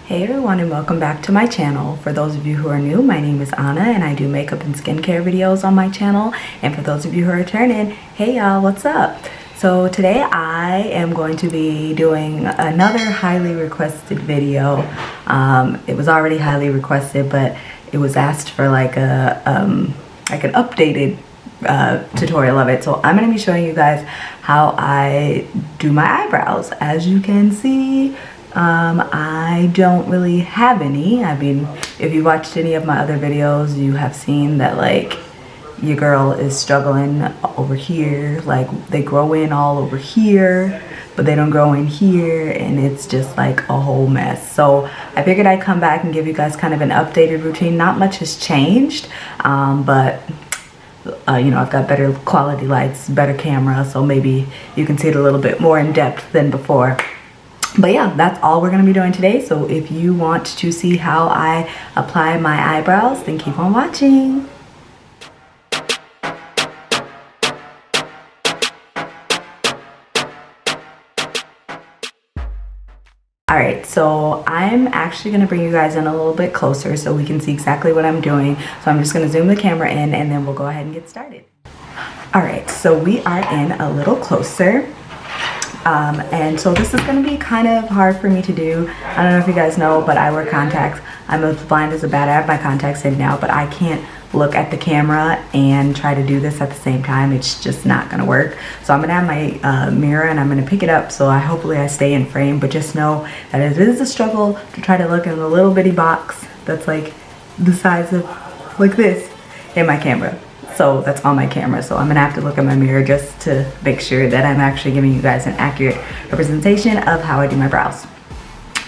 Hey everyone, and welcome back to my channel. For those of you who are new, my name is Anna and I do makeup and skincare videos on my channel. And for those of you who are returning, hey y'all, what's up? So today I am going to be doing another highly requested video. It was already highly requested, but it was asked for like an updated tutorial of it. So I'm going to be showing you guys how I do my eyebrows. As you can see, I don't really have any. I mean, if you watched any of my other videos, you have seen that like your girl is struggling over here. Like they grow in all over here, but they don't grow in here, and it's just like a whole mess. So I figured I'd come back and give you guys kind of an updated routine. Not much has changed, but you know, I've got better quality lights, better camera, so maybe you can see it a little bit more in depth than before. But yeah, that's all we're going to be doing today. So if you want to see how I apply my eyebrows, then keep on watching. Alright, so I'm actually going to bring you guys in a little bit closer so we can see exactly what I'm doing. So I'm just going to zoom the camera in and then we'll go ahead and get started. Alright, so we are in a little closer. And so this is going to be kind of hard for me to do. I don't know if you guys know, but I wear contacts. I'm as blind as a bat. I have my contacts in now, but I can't look at the camera and try to do this at the same time. It's just not going to work. So I'm going to have my mirror and I'm going to pick it up so hopefully I stay in frame. But just know that it is a struggle to try to look in a little bitty box that's like the size of like this in my camera. So that's on my camera, so I'm gonna have to look at my mirror just to make sure that I'm actually giving you guys an accurate representation of how I do my brows.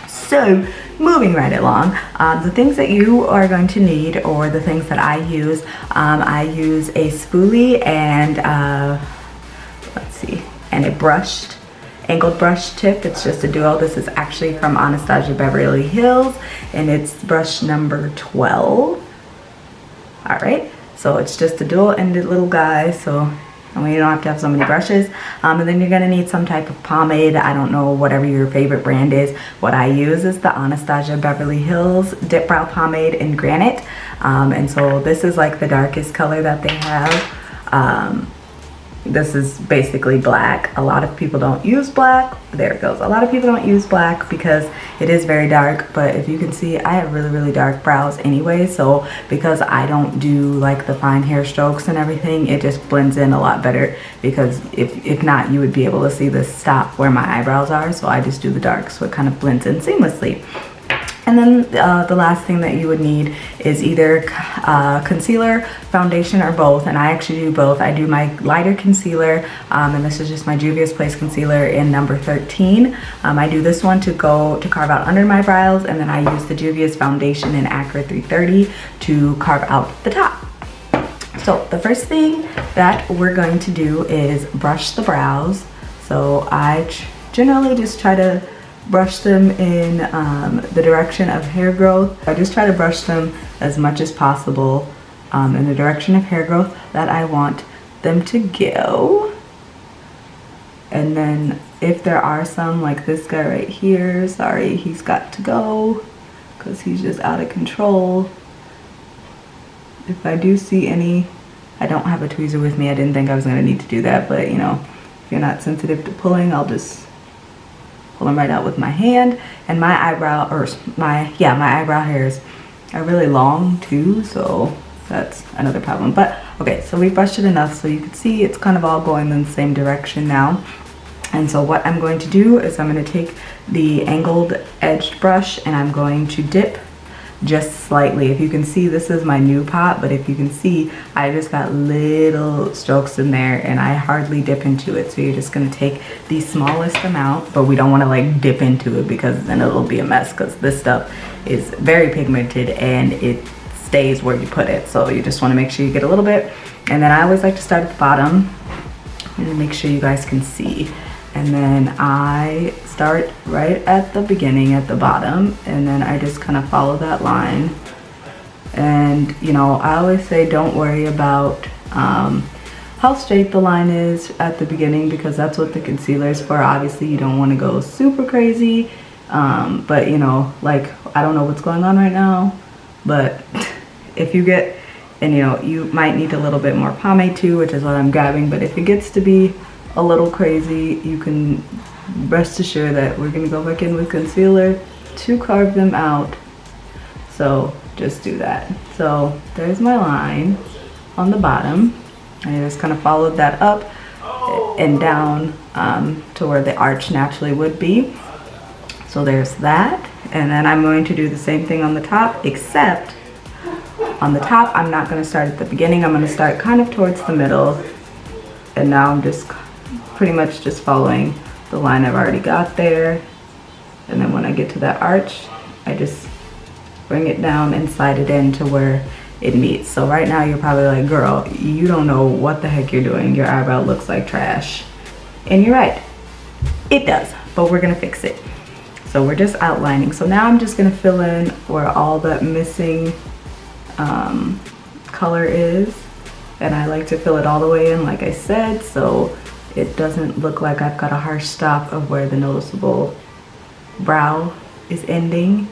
So moving right along, the things that you are going to need, or the things that I use a spoolie and let's see, and a brushed angled brush tip. It's just a duo. This is actually from Anastasia Beverly Hills and it's brush number 12. All right. So it's just a dual-ended little guy, so I mean, you don't have to have so many brushes. And then you're gonna need some type of pomade. I don't know, whatever your favorite brand is. What I use is the Anastasia Beverly Hills Dip Brow Pomade in Granite. And so this is like the darkest color that they have. This is basically black. A lot of people don't use black. There it goes. A lot of people don't use black because it is very dark, but if you can see, I have really dark brows anyway, so because I don't do like the fine hair strokes and everything, it just blends in a lot better, because if not, you would be able to see the stop where my eyebrows are, so I just do the dark so it kind of blends in seamlessly. And then the last thing that you would need is either concealer, foundation, or both. And I actually do both. I do my lighter concealer, and this is just my Juvia's Place concealer in number 13. I do this one to carve out under my brows, and then I use the Juvia's foundation in Accurate 330 to carve out the top. So the first thing that we're going to do is brush the brows. So I generally just try to brush them in the direction of hair growth. I just try to brush them as much as possible in the direction of hair growth that I want them to go. And then if there are some, like this guy right here, sorry, he's got to go because he's just out of control. If I do see any, I don't have a tweezer with me. I didn't think I was going to need to do that, but you know, if you're not sensitive to pulling, I'll just pull them right out with my hand. And my eyebrow, or my eyebrow hairs are really long too, so that's another problem. But okay, so we brushed it enough so you can see it's kind of all going in the same direction now. And so what I'm going to do is I'm going to take the angled edged brush and I'm going to dip just slightly. If you can see, this is my new pot, but if you can see, I just got little strokes in there and I hardly dip into it. So you're just going to take the smallest amount, but we don't want to like dip into it because then it'll be a mess, because this stuff is very pigmented and it stays where you put it. So you just want to make sure you get a little bit. And then I always like to start at the bottom and make sure you guys can see. And then I start right at the beginning at the bottom, and then I just kind of follow that line. And you know, I always say don't worry about how straight the line is at the beginning, because that's what the concealer is for. Obviously you don't want to go super crazy But you know, like, I don't know what's going on right now, but if you get, and you know, you might need a little bit more pomade too, which is what I'm grabbing. But if it gets to be a little crazy, you can rest assured that we're gonna go back in with concealer to carve them out. So just do that. So there's my line on the bottom. I just kind of followed that up and down to where the arch naturally would be. So there's that. And then I'm going to do the same thing on the top, except on the top, I'm not going to start at the beginning. I'm going to start kind of towards the middle. And now I'm just pretty much just following the line I've already got there. And then when I get to that arch, I just bring it down and slide it in to where it meets. So right now you're probably like, girl, you don't know what the heck you're doing. Your eyebrow looks like trash. And you're right, it does, but we're gonna fix it. So we're just outlining. So now I'm just gonna fill in where all that missing color is. And I like to fill it all the way in, like I said, so it doesn't look like I've got a harsh stop of where the noticeable brow is ending.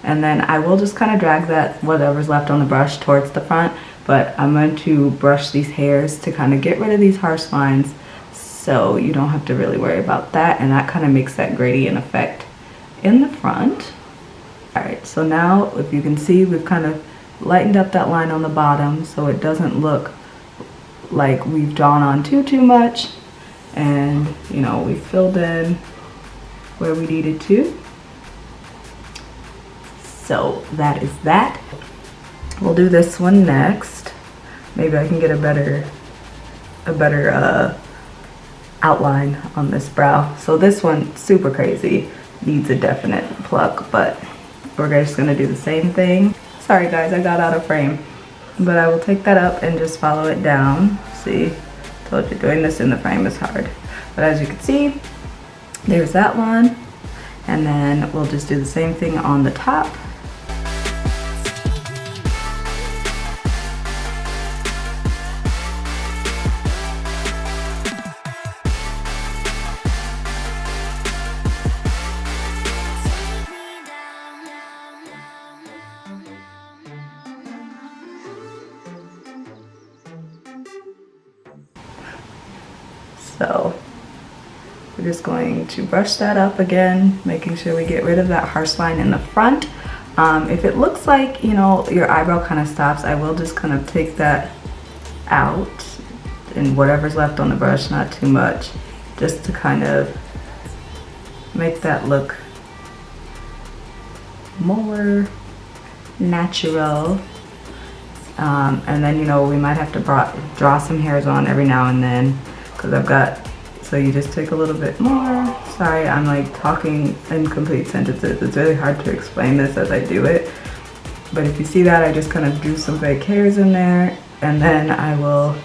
And then I will just kind of drag that whatever's left on the brush towards the front, but I'm going to brush these hairs to kind of get rid of these harsh lines, so you don't have to really worry about that. And that kind of makes that gradient effect in the front. All right, so now if you can see, we've kind of lightened up that line on the bottom so it doesn't look like we've drawn on too much. And you know, we filled in where we needed to. So that is that. We'll do this one next. Maybe I can get a better outline on this brow. So this one, super crazy, needs a definite pluck, but we're just gonna do the same thing. Sorry guys, I got out of frame, but I will take that up and just follow it down. See, told you doing this in the frame is hard. But as you can see, there's that one. And then we'll just do the same thing on the top. So we're just going to brush that up again, making sure we get rid of that harsh line in the front. If it looks like, you know, your eyebrow kind of stops, I will just kind of take that out and whatever's left on the brush, not too much, just to kind of make that look more natural. And then, you know, we might have to draw some hairs on every now and then, because I've got, so you just take a little bit more. Sorry, I'm like talking in complete sentences. It's really hard to explain this as I do it. But if you see that, I just kind of drew some fake hairs in there, and then I will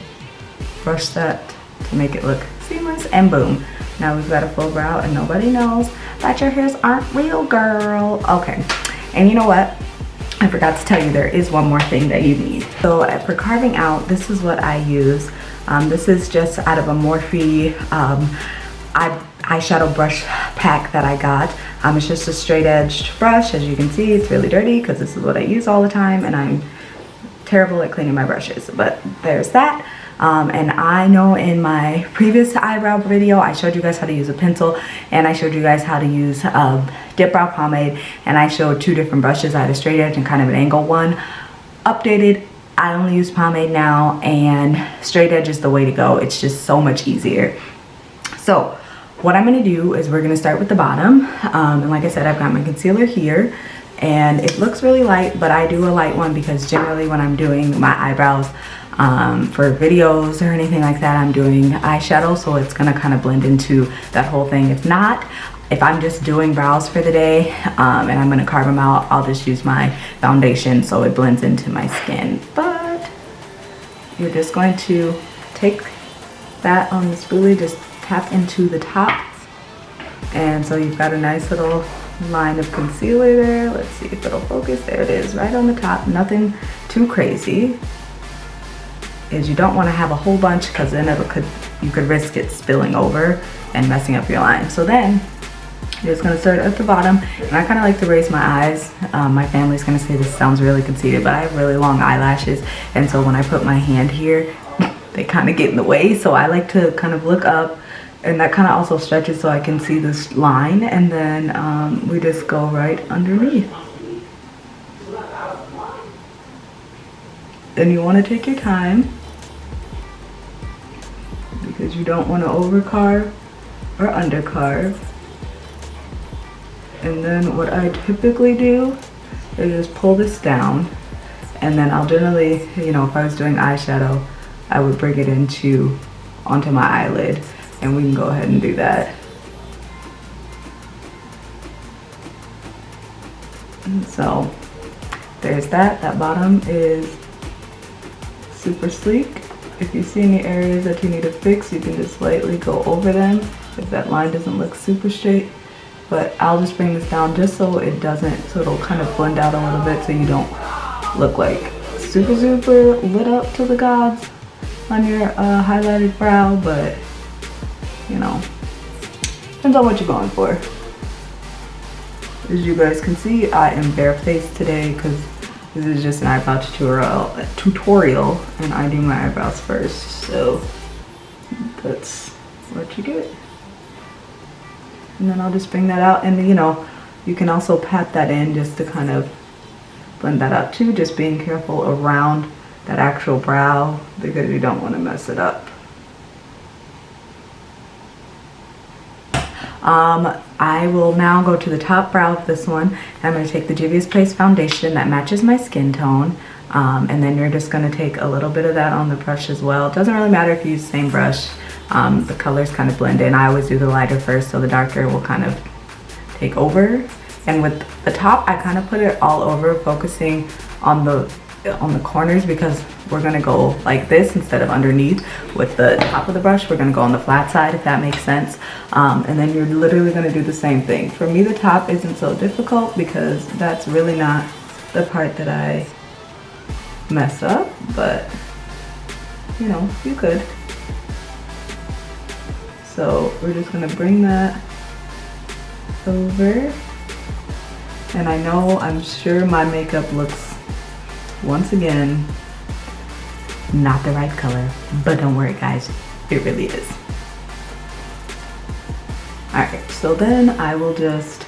brush that to make it look seamless, and boom. Now we've got a full brow and nobody knows that your hairs aren't real, girl. Okay, and you know what? I forgot to tell you, there is one more thing that you need. So for carving out, this is what I use. This is just out of a Morphe eyeshadow brush pack that I got. It's just a straight edged brush. As you can see, it's really dirty because this is what I use all the time, and I'm terrible at cleaning my brushes, but there's that. And I know in my previous eyebrow video, I showed you guys how to use a pencil, and I showed you guys how to use dip brow pomade, and I showed two different brushes. I had a straight edge and kind of an angle one. Updated, I only use pomade now, and straight edge is the way to go. It's just so much easier. So what I'm gonna do is we're gonna start with the bottom. And like I said, I've got my concealer here, and it looks really light, but I do a light one because generally when I'm doing my eyebrows for videos or anything like that, I'm doing eyeshadow, so it's gonna kind of blend into that whole thing. If I'm just doing brows for the day and I'm gonna carve them out, I'll just use my foundation so it blends into my skin. But you're just going to take that on the spoolie, just tap into the top, and so you've got a nice little line of concealer there. Let's see if it'll focus. There it is, right on the top. Nothing too crazy. You don't want to have a whole bunch, because then you could risk it spilling over and messing up your line. So then You're just gonna start at the bottom, and I kind of like to raise my eyes. My family's gonna say this sounds really conceited, but I have really long eyelashes, and so when I put my hand here, they kind of get in the way. So I like to kind of look up, and that kind of also stretches so I can see this line, and then we just go right underneath. Then you want to take your time because you don't want to overcarve or undercarve. And then what I typically do is just pull this down, and then I'll generally, you know, if I was doing eyeshadow, I would bring it onto my eyelid, and we can go ahead and do that. And so there's that. That bottom is super sleek. If you see any areas that you need to fix, you can just lightly go over them if that line doesn't look super straight. But I'll just bring this down just so it doesn't, so it'll kind of blend out a little bit so you don't look like super lit up to the gods on your highlighted brow, but you know, depends on what you're going for. As you guys can see, I am barefaced today because this is just an eyebrow tutorial, and I do my eyebrows first, so that's what you get. And then I'll just bring that out, and you know, you can also pat that in just to kind of blend that out too, just being careful around that actual brow because you don't want to mess it up. I will now go to the top brow of this one, and I'm going to take the Juvia's Place foundation that matches my skin tone, and then you're just going to take a little bit of that on the brush as well. It doesn't really matter if you use the same brush. The colors kind of blend in. I always do the lighter first, so the darker will kind of take over. And with the top, I kind of put it all over, focusing on the corners, because we're gonna go like this instead of underneath. With the top of the brush, we're gonna go on the flat side, if that makes sense. And then you're literally gonna do the same thing. For me, the top isn't so difficult because that's really not the part that I mess up, but you know, you could. So we're just gonna bring that over. And I know, I'm sure my makeup looks, once again, not the right color, but don't worry guys, it really is. Alright, so then I will just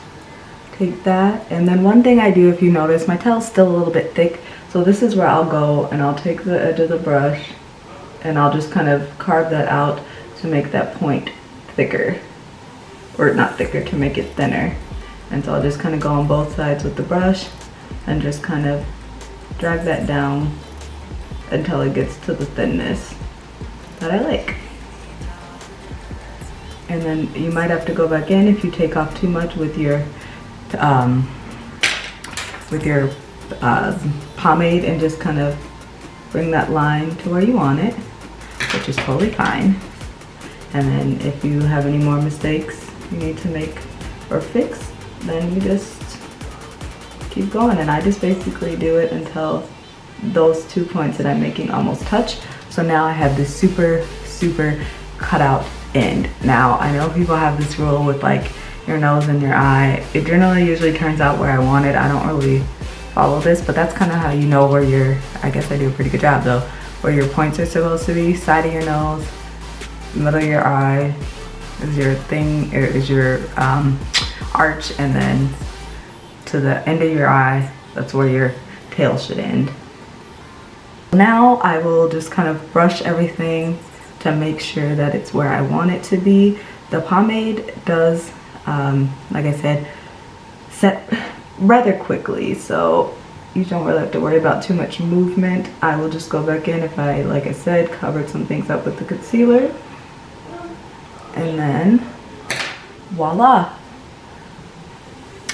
take that, and then one thing I do, if you notice, my tail's still a little bit thick, so this is where I'll go and I'll take the edge of the brush and I'll just kind of carve that out to make that point thicker, or not thicker, to make it thinner. And so I'll just kind of go on both sides with the brush and just kind of drag that down until it gets to the thinness that I like. And then you might have to go back in if you take off too much with your pomade, and just kind of bring that line to where you want it, which is totally fine. And then if you have any more mistakes you need to make or fix, then you just keep going. And I just basically do it until those 2 points that I'm making almost touch. So now I have this super cut out end. Now I know people have this rule with like your nose and your eye. It generally usually turns out where I want it. I don't really follow this, but that's kind of how you know where your, I guess I do a pretty good job though, where your points are supposed to be. Side of your nose, middle of your eye is your thing, or is your arch, and then to the end of your eye, that's where your tail should end. Now I will just kind of brush everything to make sure that it's where I want it to be. The pomade does, like I said, set rather quickly, so you don't really have to worry about too much movement. I will just go back in if I, like I said, covered some things up with the concealer. And then, voila.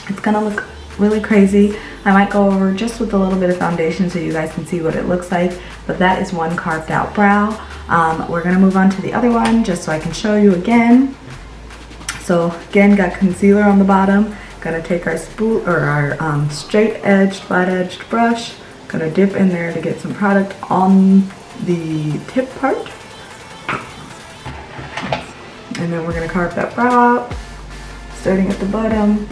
It's gonna look really crazy. I might go over just with a little bit of foundation so you guys can see what it looks like, but that is one carved out brow. We're gonna move on to the other one just so I can show you again. So again, got concealer on the bottom. Gonna take our our straight edged, flat edged brush. Gonna dip in there to get some product on the tip part. And then we're gonna carve that brow out. starting at the bottom.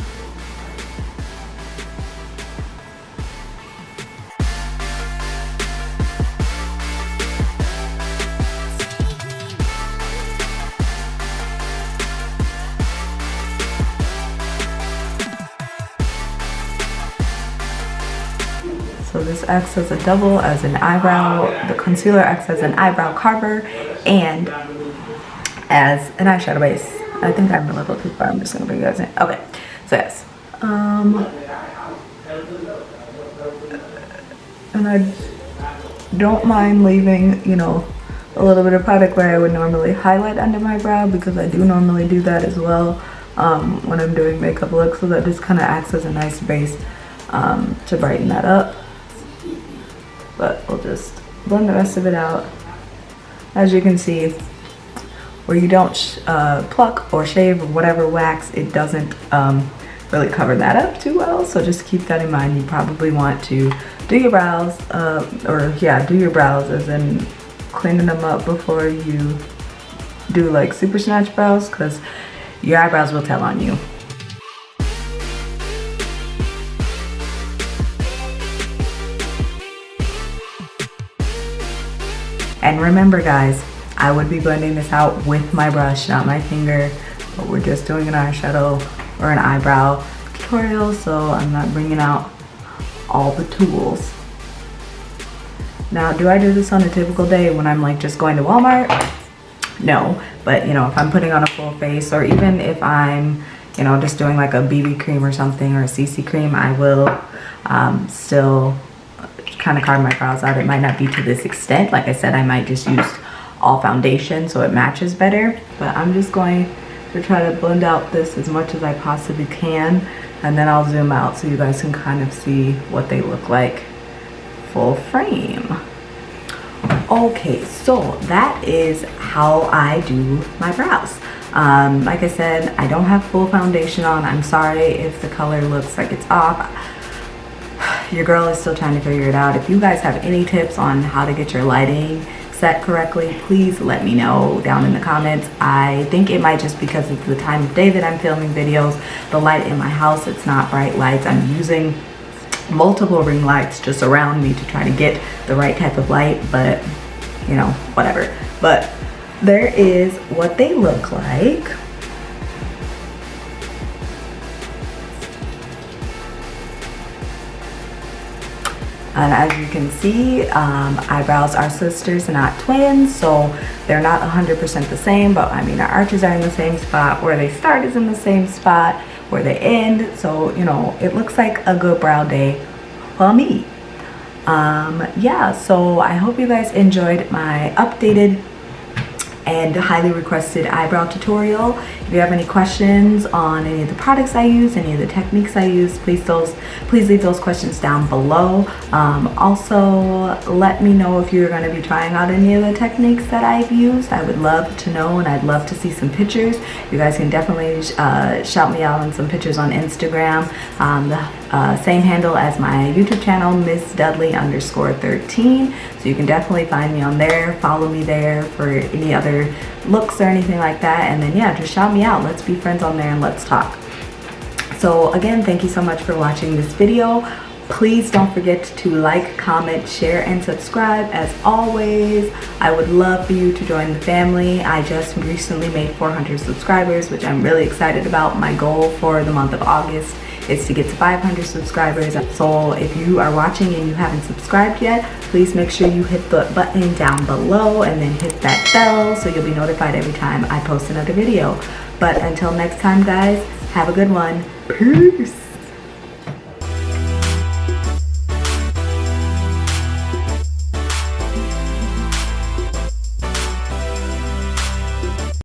So this acts as a double, as an eyebrow, the concealer acts as an eyebrow carver and as an eyeshadow base. I think I'm a little too far, I'm just gonna bring you guys in. Okay, so yes. And I don't mind leaving, you know, a little bit of product where I would normally highlight under my brow, because I do normally do that as well when I'm doing makeup looks, so that just kind of acts as a nice base to brighten that up. But we'll just blend the rest of it out. As you can see, where you don't pluck or shave or whatever wax, it doesn't really cover that up too well. So just keep that in mind. You probably want to do your brows, do your brows as in cleaning them up before you do like super snatch brows, because your eyebrows will tell on you. And remember guys, I would be blending this out with my brush, not my finger, but we're just doing an eyeshadow or an eyebrow tutorial, so I'm not bringing out all the tools. Now, do I do this on a typical day when I'm like just going to Walmart? No, but you know, if I'm putting on a full face, or even if I'm, you know, just doing like a BB cream or something, or a CC cream, I will still kind of carve my brows out. It might not be to this extent. Like I said, I might just use all foundation so it matches better, but I'm just going to try to blend out this as much as I possibly can, and then I'll zoom out so you guys can kind of see what they look like full frame. Okay, so that is how I do my brows. Like I said, I don't have full foundation on. I'm sorry if the color looks like it's off. Your girl is still trying to figure it out. If you guys have any tips on how to get your lighting set correctly, please let me know down in the comments. I think it might just because it's the time of day that I'm filming videos. The light in my house, it's not bright lights. I'm using multiple ring lights just around me to try to get the right type of light, but you know, whatever. But there is what they look like. And as you can see, eyebrows are sisters, not twins, so they're not 100% the same, but I mean, our arches are in the same spot. Where they start is in the same spot where they end, so you know, it looks like a good brow day for me. Yeah, so I hope you guys enjoyed my updated and highly requested eyebrow tutorial. If you have any questions on any of the products I use, any of the techniques I use, please leave those questions down below. Also, let me know if you're going to be trying out any of the techniques that I've used. I would love to know, and I'd love to see some pictures. You guys can definitely shout me out on some pictures on Instagram. The same handle as my YouTube channel, MissDudley_13. So you can definitely find me on there, follow me there for any other looks or anything like that. And then yeah, just shout me out. Let's be friends on there and let's talk. So again, thank you so much for watching this video. Please don't forget to like, comment, share, and subscribe. As always, I would love for you to join the family. I just recently made 400 subscribers, which I'm really excited about. My goal for the month of August is to get to 500 subscribers. So if you are watching and you haven't subscribed yet, please make sure you hit the button down below and then hit that bell so you'll be notified every time I post another video. But until next time guys, have a good one. Peace.